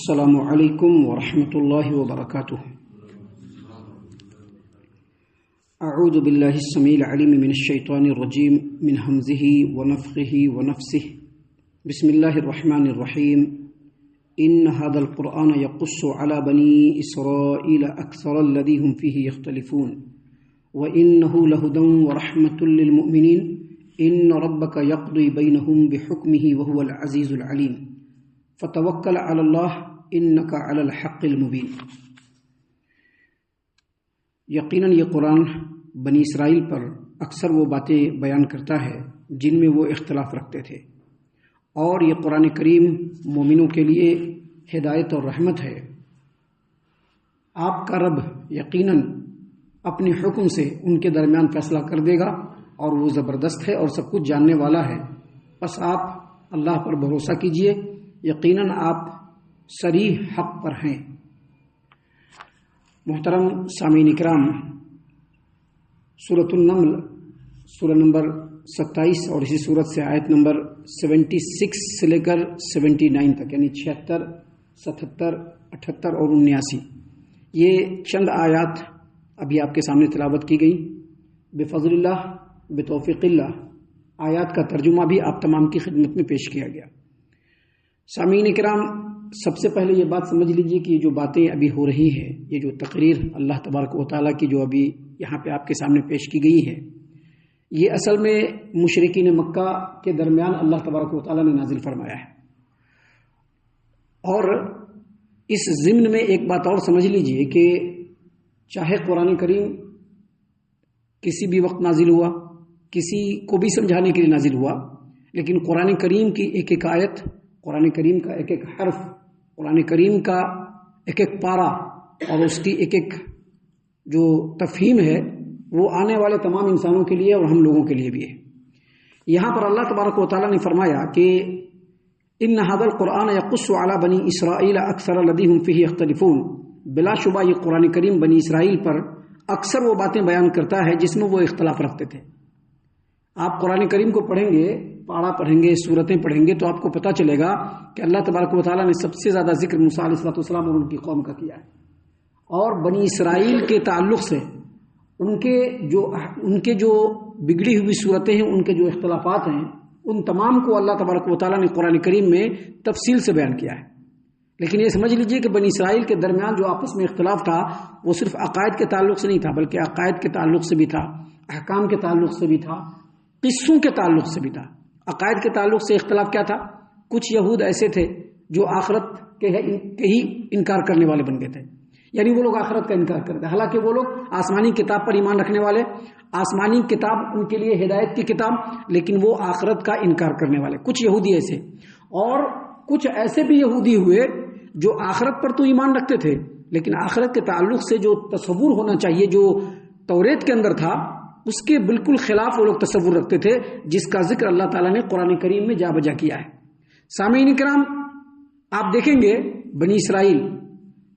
السلام علیکم ورحمۃ اللہ وبرکاتہ۔ اعوذ باللہ السمیع العلیم من الشیطان الرجیم من ہمزہ ونفخہ ونفثہ۔ بسم اللہ الرحمن الرحیم۔ ان هذا القرآن يقص على بني اسرائیل اکثر الذی هم فیہ یختلفون وانہ لہدی ورحمۃ للمؤمنین ان ربک یقضی بینہم بحکمہ وہو العزیز العلیم فتوکل علی اللہ انک علی الحق المبین۔ یقیناً یہ قرآن بنی اسرائیل پر اکثر وہ باتیں بیان کرتا ہے جن میں وہ اختلاف رکھتے تھے، اور یہ قرآن کریم مومنوں کے لیے ہدایت اور رحمت ہے۔ آپ کا رب یقیناً اپنے حکم سے ان کے درمیان فیصلہ کر دے گا، اور وہ زبردست ہے اور سب کچھ جاننے والا ہے۔ بس آپ اللہ پر بھروسہ کیجئے، یقیناً آپ صریح حق پر ہیں۔ محترم سامعین اکرام، سورۃ النمل سورہ نمبر 27 اور اسی سورت سے آیت نمبر 76 سے لے کر 79 تک، یعنی 76، 77، 78 اور 79، یہ چند آیات ابھی آپ کے سامنے تلاوت کی گئی۔ بفضل اللہ، بتوفیق اللہ، آیات کا ترجمہ بھی آپ تمام کی خدمت میں پیش کیا گیا۔ سامعین اکرام، سب سے پہلے یہ بات سمجھ لیجئے کہ جو باتیں ابھی ہو رہی ہیں، یہ جو تقریر اللہ تبارک و تعالیٰ کی جو ابھی یہاں پہ آپ کے سامنے پیش کی گئی ہے، یہ اصل میں مشرکین مکہ کے درمیان اللہ تبارک و تعالیٰ نے نازل فرمایا ہے۔ اور اس ضمن میں ایک بات اور سمجھ لیجئے کہ چاہے قرآن کریم کسی بھی وقت نازل ہوا، کسی کو بھی سمجھانے کے لیے نازل ہوا، لیکن قرآن کریم کی ایک ایک آیت، قرآن کریم کا ایک ایک حرف، قرآن کریم کا ایک ایک پارہ اور اس کی ایک ایک جو تفہیم ہے، وہ آنے والے تمام انسانوں کے لیے اور ہم لوگوں کے لیے بھی ہے۔ یہاں پر اللہ تبارک و تعالیٰ نے فرمایا کہ ان هذا القرآن يقص على بنی اسرائیل اکثر الذی هم فیہ یختلفون، بلا شبہ یہ قرآن کریم بنی اسرائیل پر اکثر وہ باتیں بیان کرتا ہے جس میں وہ اختلاف رکھتے تھے۔ آپ قرآن کریم کو پڑھیں گے، پارہ پڑھیں گے، سورتیں پڑھیں گے، تو آپ کو پتہ چلے گا کہ اللہ تبارک و تعالیٰ نے سب سے زیادہ ذکر موسیٰ علیہ السلام اور ان کی قوم کا کیا ہے، اور بنی اسرائیل کے تعلق سے ان کے جو بگڑی ہوئی صورتیں ہیں، ان کے جو اختلافات ہیں، ان تمام کو اللہ تبارک و تعالیٰ نے قرآن کریم میں تفصیل سے بیان کیا ہے۔ لیکن یہ سمجھ لیجئے کہ بنی اسرائیل کے درمیان جو آپس میں اختلاف تھا، وہ صرف عقائد کے تعلق سے نہیں تھا، بلکہ عقائد کے تعلق سے بھی تھا، احکام کے تعلق سے بھی تھا، قصوں کے تعلق سے بھی تھا۔ عقائد کے تعلق سے اختلاف کیا تھا؟ کچھ یہود ایسے تھے جو آخرت کے ہی انکار کرنے والے بن گئے تھے، یعنی وہ لوگ آخرت کا انکار کرتے، حالانکہ وہ لوگ آسمانی کتاب پر ایمان رکھنے والے، آسمانی کتاب ان کے لیے ہدایت کی کتاب، لیکن وہ آخرت کا انکار کرنے والے کچھ یہودی ایسے، اور کچھ ایسے بھی یہودی ہوئے جو آخرت پر تو ایمان رکھتے تھے، لیکن آخرت کے تعلق سے جو تصور ہونا چاہیے، جو توریت کے اندر تھا، اس کے بالکل خلاف وہ لوگ تصور رکھتے تھے، جس کا ذکر اللہ تعالیٰ نے قرآن کریم میں جا بجا کیا ہے۔ سامعین کرام، آپ دیکھیں گے بنی اسرائیل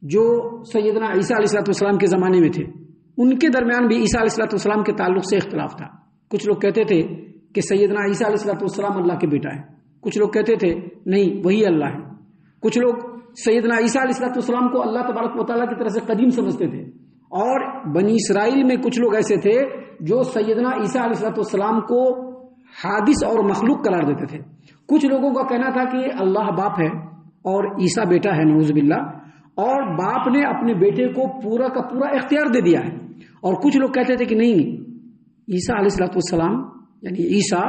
جو سیدنا عیسیٰ علیہ السلام کے زمانے میں تھے، ان کے درمیان بھی عیسیٰ علیہ السلام کے تعلق سے اختلاف تھا۔ کچھ لوگ کہتے تھے کہ سیدنا عیسیٰ علیہ السلام اللہ کے بیٹا ہے، کچھ لوگ کہتے تھے نہیں وہی اللہ ہے، کچھ لوگ سیدنا عیسیٰ علیہ السلام کو اللہ تبارک و تعالیٰ کی طرف سے قدیم سمجھتے تھے، اور بنی اسرائیل میں کچھ لوگ ایسے تھے جو سیدنا عیسیٰ علیہ السلام کو حادث اور مخلوق قرار دیتے تھے۔ کچھ لوگوں کا کہنا تھا کہ اللہ باپ ہے اور عیسیٰ بیٹا ہے، نعوذ باللہ، اور باپ نے اپنے بیٹے کو پورا کا پورا اختیار دے دیا ہے، اور کچھ لوگ کہتے تھے کہ نہیں، عیسیٰ علیہ السلام یعنی عیسیٰ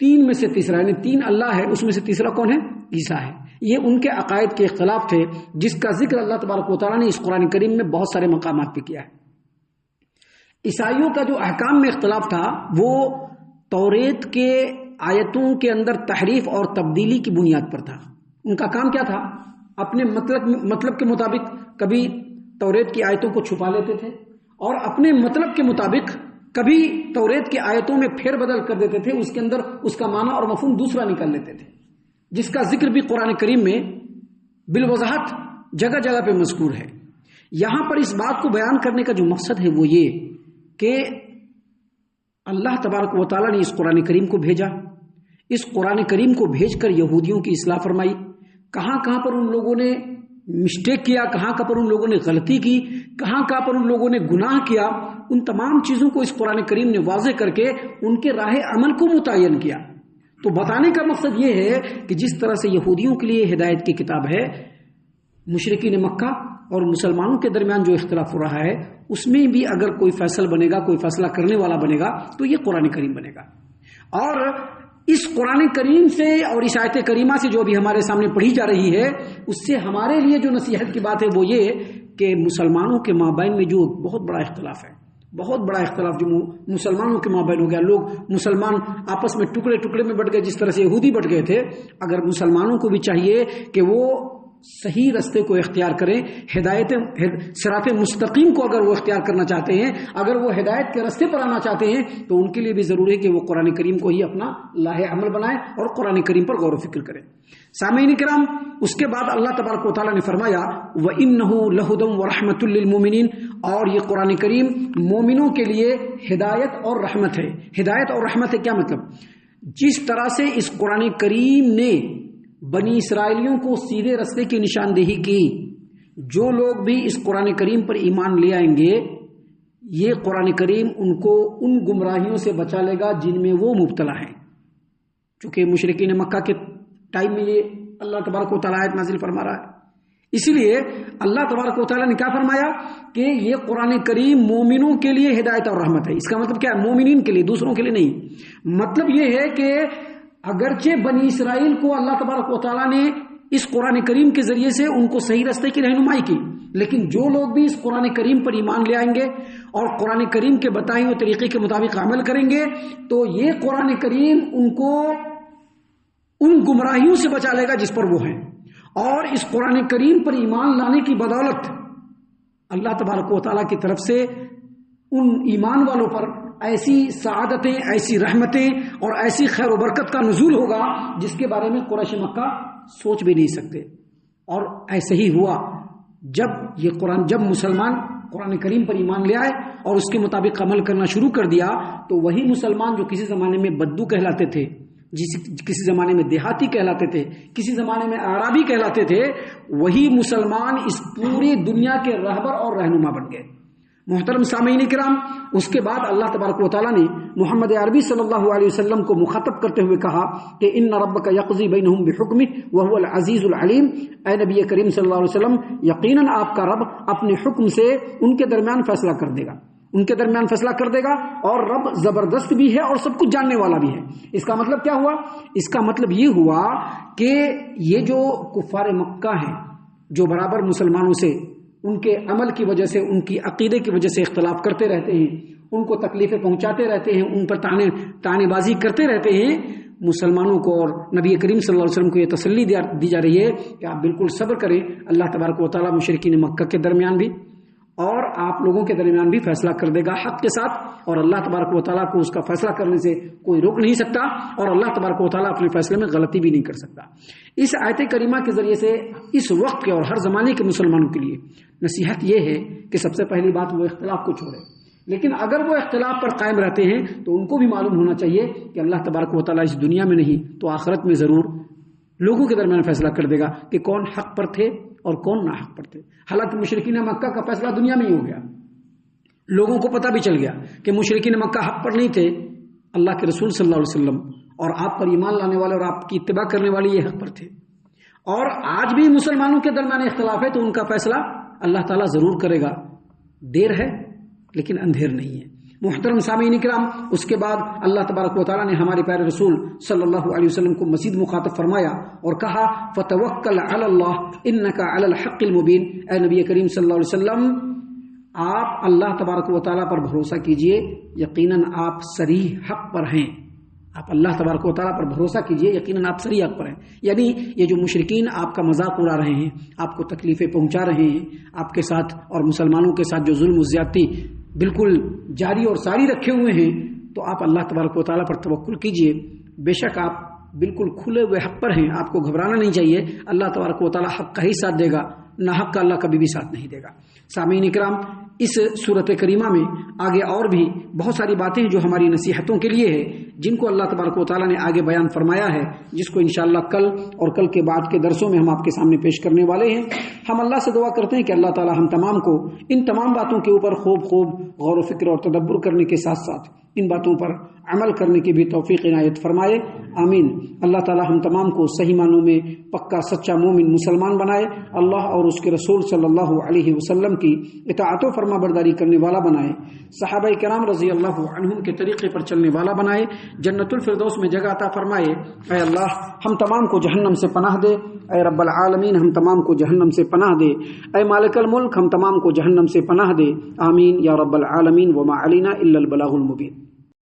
تین میں سے تیسرا، یعنی تین اللہ ہے، اس میں سے تیسرا کون ہے؟ عیسیٰ ہے۔ یہ ان کے عقائد کے اختلاف تھے، جس کا ذکر اللہ تبارک و تعالیٰ نے اس قرآن کریم میں بہت سارے مقامات پہ کیا ہے۔ عیسائیوں کا جو احکام میں اختلاف تھا، وہ توریت کے آیتوں کے اندر تحریف اور تبدیلی کی بنیاد پر تھا۔ ان کا کام کیا تھا؟ اپنے مطلب کے مطابق کبھی توریت کی آیتوں کو چھپا لیتے تھے، اور اپنے مطلب کے مطابق کبھی توریت کی آیتوں میں پھیر بدل کر دیتے تھے، اس کے اندر اس کا معنی اور مفہوم دوسرا نکال لیتے تھے، جس کا ذکر بھی قرآن کریم میں بالوضاحت جگہ جگہ پہ مذکور ہے۔ یہاں پر اس بات کو بیان کرنے کا جو مقصد ہے وہ یہ کہ اللہ تبارک و تعالیٰ نے اس قرآن کریم کو بھیجا، اس قرآن کریم کو بھیج کر یہودیوں کی اصلاح فرمائی۔ کہاں کہاں پر ان لوگوں نے مسٹیک کیا, کہاں کا پر ان لوگوں نے غلطی کی, کہاں کا پر ان لوگوں نے گناہ کیا, ان تمام چیزوں کو اس قرآن کریم نے واضح کر کے ان کے راہ عمل کو متعین کیا. تو بتانے کا مقصد یہ ہے کہ جس طرح سے یہودیوں کے لیے ہدایت کی کتاب ہے, مشرکین مکہ اور مسلمانوں کے درمیان جو اختلاف ہو رہا ہے اس میں بھی اگر کوئی فیصل بنے گا, کوئی فیصلہ کرنے والا بنے گا تو یہ قرآن کریم بنے گا. اور اس قرآن کریم سے اور اس آیت کریمہ سے جو بھی ہمارے سامنے پڑھی جا رہی ہے, اس سے ہمارے لیے جو نصیحت کی بات ہے وہ یہ کہ مسلمانوں کے مابین میں جو بہت بڑا اختلاف ہے, بہت بڑا اختلاف جو مسلمانوں کے مابین ہو گیا, لوگ مسلمان آپس میں ٹکڑے ٹکڑے میں بٹ گئے جس طرح سے یہودی بٹ گئے تھے. اگر مسلمانوں کو بھی چاہیے کہ وہ صحیح رستے کو اختیار کریں, ہدایت صراط مستقیم کو اگر وہ اختیار کرنا چاہتے ہیں, اگر وہ ہدایت کے رستے پر آنا چاہتے ہیں, تو ان کے لیے بھی ضروری ہے کہ وہ قرآن کریم کو ہی اپنا لاہ عمل بنائیں اور قرآن کریم پر غور و فکر کریں. سامعین کرام, اس کے بعد اللہ تبارک و تعالیٰ نے فرمایا وَإِنَّهُ لَهُدًى وَرَحْمَةٌ لِّلْمُؤْمِنِينَ, اور یہ قرآن کریم مومنوں کے لیے ہدایت اور رحمت ہے. ہدایت اور رحمت ہے کیا مطلب؟ جس طرح سے اس قرآن کریم نے بنی اسرائیلیوں کو سیدھے رستے کی نشاندہی کی, جو لوگ بھی اس قرآن کریم پر ایمان لے آئیں گے یہ قرآن کریم ان کو ان گمراہیوں سے بچا لے گا جن میں وہ مبتلا ہیں. چونکہ مشرکین مکہ کے ٹائم میں یہ اللہ تبارک و تعالیٰ آیت نازل فرما رہا ہے, اسی لیے اللہ تبارک و تعالیٰ نے کیا فرمایا کہ یہ قرآن کریم مومنوں کے لیے ہدایت اور رحمت ہے. اس کا مطلب کیا ہے؟ مومنین کے لیے, دوسروں کے لیے نہیں. مطلب یہ ہے کہ اگرچہ بنی اسرائیل کو اللہ تبارک و تعالیٰ نے اس قرآن کریم کے ذریعے سے ان کو صحیح رستے کی رہنمائی کی, لیکن جو لوگ بھی اس قرآن کریم پر ایمان لے آئیں گے اور قرآن کریم کے بتائے ہوئے طریقے کے مطابق عمل کریں گے تو یہ قرآن کریم ان کو ان گمراہیوں سے بچا لے گا جس پر وہ ہیں. اور اس قرآن کریم پر ایمان لانے کی بدولت اللہ تبارک و تعالیٰ کی طرف سے ان ایمان والوں پر ایسی سعادتیں, ایسی رحمتیں اور ایسی خیر و برکت کا نزول ہوگا جس کے بارے میں قریش مکہ سوچ بھی نہیں سکتے. اور ایسے ہی ہوا جب مسلمان قرآن کریم پر ایمان لے آئے اور اس کے مطابق عمل کرنا شروع کر دیا تو وہی مسلمان جو کسی زمانے میں بدو کہلاتے تھے, کسی زمانے میں دیہاتی کہلاتے تھے, کسی زمانے میں اعرابی کہلاتے تھے, وہی مسلمان اس پوری دنیا کے رہبر اور رہنما بن گئے. محترم سامعین کرام, اس کے بعد اللہ تبارک و تعالیٰ نے محمد عربی صلی اللہ علیہ وسلم کو مخاطب کرتے ہوئے کہا کہ ان ربک یقضی بینہم بحکمہ وہو العزیز العلیم. اے نبی کریم صلی اللہ علیہ وسلم, یقیناً آپ کا رب اپنے حکم سے ان کے درمیان فیصلہ کر دے گا, ان کے درمیان فیصلہ کر دے گا, اور رب زبردست بھی ہے اور سب کچھ جاننے والا بھی ہے. اس کا مطلب کیا ہوا؟ اس کا مطلب یہ ہوا کہ یہ جو کفار مکہ ہیں جو برابر مسلمانوں سے ان کے عمل کی وجہ سے, ان کی عقیدے کی وجہ سے اختلاف کرتے رہتے ہیں, ان کو تکلیفیں پہنچاتے رہتے ہیں, ان پر تانے بازی کرتے رہتے ہیں, مسلمانوں کو اور نبی کریم صلی اللہ علیہ وسلم کو یہ تسلی دی جا رہی ہے کہ آپ بالکل صبر کریں, اللہ تبارک و تعالیٰ مشرکین مکہ کے درمیان بھی اور آپ لوگوں کے درمیان بھی فیصلہ کر دے گا حق کے ساتھ, اور اللہ تبارک و تعالیٰ کو اس کا فیصلہ کرنے سے کوئی روک نہیں سکتا, اور اللہ تبارک و تعالیٰ اپنے فیصلے میں غلطی بھی نہیں کر سکتا. اس آیت کریمہ کے ذریعے سے اس وقت کے اور ہر زمانے کے مسلمانوں کے لیے نصیحت یہ ہے کہ سب سے پہلی بات وہ اختلاف کو چھوڑے, لیکن اگر وہ اختلاف پر قائم رہتے ہیں تو ان کو بھی معلوم ہونا چاہیے کہ اللہ تبارک و تعالیٰ اس دنیا میں نہیں تو آخرت میں ضرور لوگوں کے درمیان فیصلہ کر دے گا کہ کون حق پر تھے اور کون نا حق پر تھے. حالانکہ مشرکین مکہ کا فیصلہ دنیا میں ہی ہو گیا, لوگوں کو پتہ بھی چل گیا کہ مشرکین مکہ حق پر نہیں تھے, اللہ کے رسول صلی اللہ علیہ وسلم اور آپ پر ایمان لانے والے اور آپ کی اتباع کرنے والے یہ حق پر تھے. اور آج بھی مسلمانوں کے درمیان اختلاف ہے تو ان کا فیصلہ اللہ تعالیٰ ضرور کرے گا, دیر ہے لیکن اندھیر نہیں ہے. محترم سامعین کرام, اس کے بعد اللہ تبارک و تعالیٰ نے ہمارے پیارے رسول صلی اللہ علیہ وسلم کو مزید مخاطب فرمایا اور کہا فتوکل علی اللہ انک علی الحق المبین. اے نبی کریم صلی اللہ علیہ وسلم, آپ اللہ تبارک و تعالیٰ پر بھروسہ کیجئے, یقیناً آپ صریح حق پر ہیں. آپ اللہ تبارک و تعالیٰ پر بھروسہ کیجئے, یقیناً آپ صریح حق پر ہیں. یعنی یہ جو مشرکین آپ کا مذاق اڑا رہے ہیں, آپ کو تکلیفیں پہنچا رہے ہیں, آپ کے ساتھ اور مسلمانوں کے ساتھ جو ظلم و زیادتی بالکل جاری اور ساری رکھے ہوئے ہیں, تو آپ اللہ تبارک و تعالیٰ پر توکل کیجئے. بے شک آپ بالکل کھلے ہوئے حق پر ہیں, آپ کو گھبرانا نہیں چاہیے. اللہ تبارک و تعالیٰ حق کا ہی ساتھ دے گا, ناحق کا اللہ کبھی بھی ساتھ نہیں دے گا۔ سامعین اکرام، اس صورت کریمہ میں آگے اور بھی بہت ساری باتیں جو ہماری نصیحتوں کے لیے ہے، جن کو اللہ تبارک و تعالیٰ نے آگے بیان فرمایا ہے، جس کو انشاءاللہ کل اور کل کے بعد کے درسوں میں ہم آپ کے سامنے پیش کرنے والے ہیں۔ ہم اللہ سے دعا کرتے ہیں کہ اللہ تعالیٰ ہم تمام کو ان تمام باتوں کے اوپر خوب غور و فکر اور تدبر کرنے کے ساتھ ساتھ ان باتوں پر عمل کرنے کی بھی توفیق عنایت فرمائے، آمین۔ اللہ تعالیٰ ہم تمام کو صحیح معنوں میں پکا سچا مومن مسلمان بنائے، اللہ اور اس کے رسول صلی اللہ علیہ وسلم کی اطاعت و فرما برداری کرنے والا بنائے، صحابہ کرام رضی اللہ عنہم کے طریقے پر چلنے والا بنائے، جنت الفردوس میں جگہ عطا فرمائے۔ اے اللہ ہم تمام کو جہنم سے پناہ دے، اے رب العالمین ہم تمام کو جہنم سے پناہ دے، اے مالک الملک ہم تمام کو جہنم سے پناہ دے، آمین یا رب العالمین۔ وما علینا الا البلاغ المبین۔